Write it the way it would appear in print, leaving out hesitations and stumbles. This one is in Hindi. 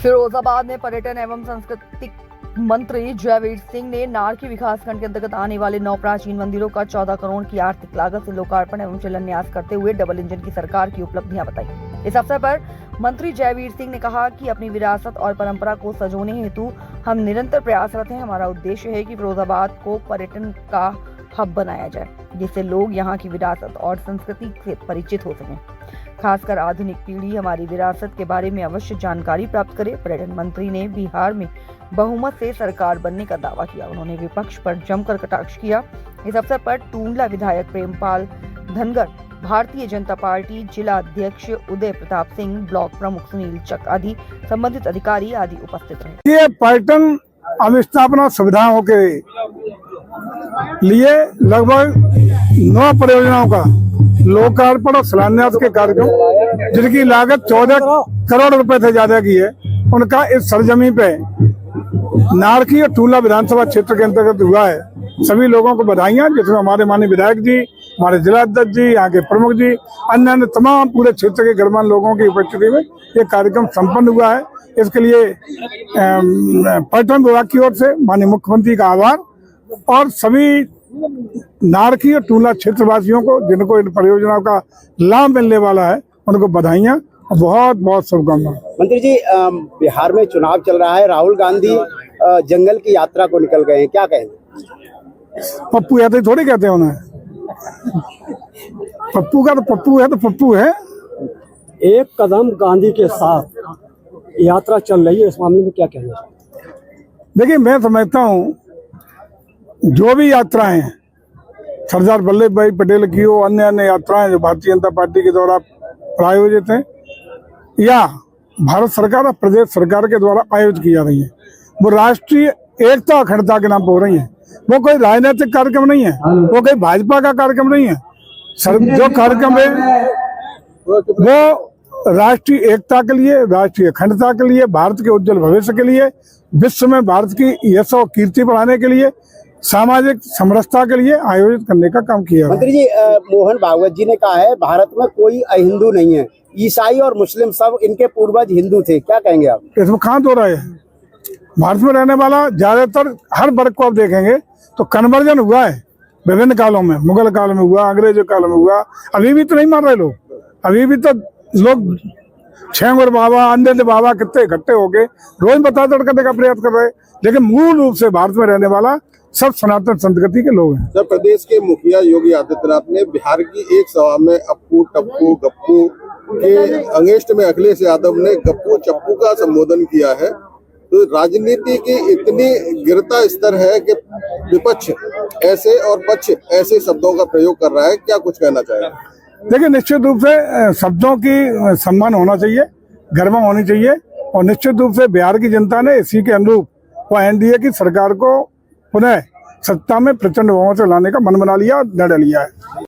फिरोजाबाद में पर्यटन एवं सांस्कृतिक मंत्री जयवीर सिंह ने नारकी विकासखंड के अंतर्गत आने वाले 9 प्राचीन मंदिरों का 14 करोड़ की आर्थिक लागत से लोकार्पण एवं शिलान्यास करते हुए डबल इंजन की सरकार की उपलब्धियां बताई। इस अवसर पर मंत्री जयवीर सिंह ने कहा कि अपनी विरासत और परंपरा को सजोने हेतु हम निरंतर प्रयासरत हैं। हमारा उद्देश्य है कि फिरोजाबाद को पर्यटन का हब बनाया जाए, जिससे लोग यहाँ की विरासत और संस्कृति से परिचित हो सकें। खासकर आधुनिक पीढ़ी हमारी विरासत के बारे में अवश्य जानकारी प्राप्त करे। पर्यटन मंत्री ने बिहार में बहुमत से सरकार बनने का दावा किया। उन्होंने विपक्ष पर जमकर कटाक्ष किया। इस अवसर पर टूंडला विधायक प्रेमपाल धनगर, भारतीय जनता पार्टी जिला अध्यक्ष उदय प्रताप सिंह, ब्लॉक प्रमुख सुनील चक आदि संबंधित अधिकारी आदि उपस्थित रहे। ये पर्यटन अवस्थापना सुविधाओं के लिए लगभग 9 परियोजनाओं का लोकार्पण और शिलान्यास के कार्यक्रम, जिनकी लागत 14 करोड़ रुपए से ज्यादा की है, उनका इस सरजमी पे नारकी और टूंडला विधानसभा क्षेत्र के अंतर्गत हुआ है। सभी लोगों को बधाइयां, जिसमें हमारे माननीय विधायक जी, हमारे जिला अध्यक्ष जी, यहाँ के प्रमुख जी, अन्य तमाम पूरे क्षेत्र के गणमान्य लोगों की उपस्थिति में ये कार्यक्रम संपन्न हुआ है। इसके लिए पर्यटन विभाग की ओर से माननीय मुख्यमंत्री का आभार और सभी नारकी और टूंडला क्षेत्रवासियों को, जिनको इन परियोजनाओं का लाभ मिलने वाला है, उनको बधाइयां और बहुत बहुत शुभकामनाएं। मंत्री जी, बिहार में चुनाव चल रहा है, राहुल गांधी जंगल की यात्रा को निकल गए हैं, क्या कहेंगे? पप्पू यात्री थोड़ी कहते हैं उन्हें। पप्पू का तो पप्पू है तो पप्पू है। एक कदम गांधी के साथ यात्रा चल रही है, इस मामले में क्या कहना? देखिए, मैं समझता हूँ जो भी यात्राएं सरदार वल्लभ भाई पटेल की हो, अन्य अन्य यात्राएं जो भारतीय जनता पार्टी के द्वारा प्रायोजित हैं या भारत सरकार और प्रदेश सरकार के द्वारा आयोजित की जा रही है, वो राष्ट्रीय एकता अखंडता के नाम पर हो रही है। वो कोई राजनीतिक कार्यक्रम नहीं है, वो कोई भाजपा का कार्यक्रम नहीं है। जो कार्यक्रम है वो राष्ट्रीय एकता के लिए, राष्ट्रीय अखंडता के लिए, भारत के उज्जवल भविष्य के लिए, विश्व में भारत की यश और कीर्ति बढ़ाने के लिए, सामाजिक समरसता के लिए आयोजित करने का काम किया। मंत्री जी, मोहन भागवत जी ने कहा है भारत में कोई अहिंदू नहीं है, ईसाई और मुस्लिम सब इनके पूर्वज हिंदू थे, क्या कहेंगे आप? इसमें कहाँ दो राय है? भारत में रहने वाला ज्यादातर हर वर्ग को आप देखेंगे तो कन्वर्जन हुआ है विभिन्न कालों में। मुगल काल में हुआ, अंग्रेजों काल में हुआ। अभी भी तो नहीं मान रहे लोग, अभी भी तो लोग छेंगुर बाबा, अंधेले बाबा कितने इकट्ठे होके रोज बतातड़ करने का प्रयास कर रहे हैं, लेकिन मूल रूप से भारत में रहने वाला सब सनातन संस्कृति के लोग हैं। सर, प्रदेश के मुखिया योगी आदित्यनाथ ने बिहार की एक सभा में अप्पू टप्पू गप्पू के अंगेष्ट में अखिलेश यादव ने गप्पू चप्पू का संबोधन किया है। तो राजनीति की इतनी गिरता स्तर है कि विपक्ष ऐसे और पक्ष ऐसे शब्दों का प्रयोग कर रहा है, क्या कुछ कहना चाहेंगे? देखिए, निश्चित रूप से शब्दों की सम्मान होना चाहिए, गर्व होनी चाहिए, और निश्चित रूप से बिहार की जनता ने इसी के अनुरूप वो एनडीए की सरकार को पुनः सत्ता में प्रचंड बहुमत से लाने का मन बना लिया और निर्णय लिया है।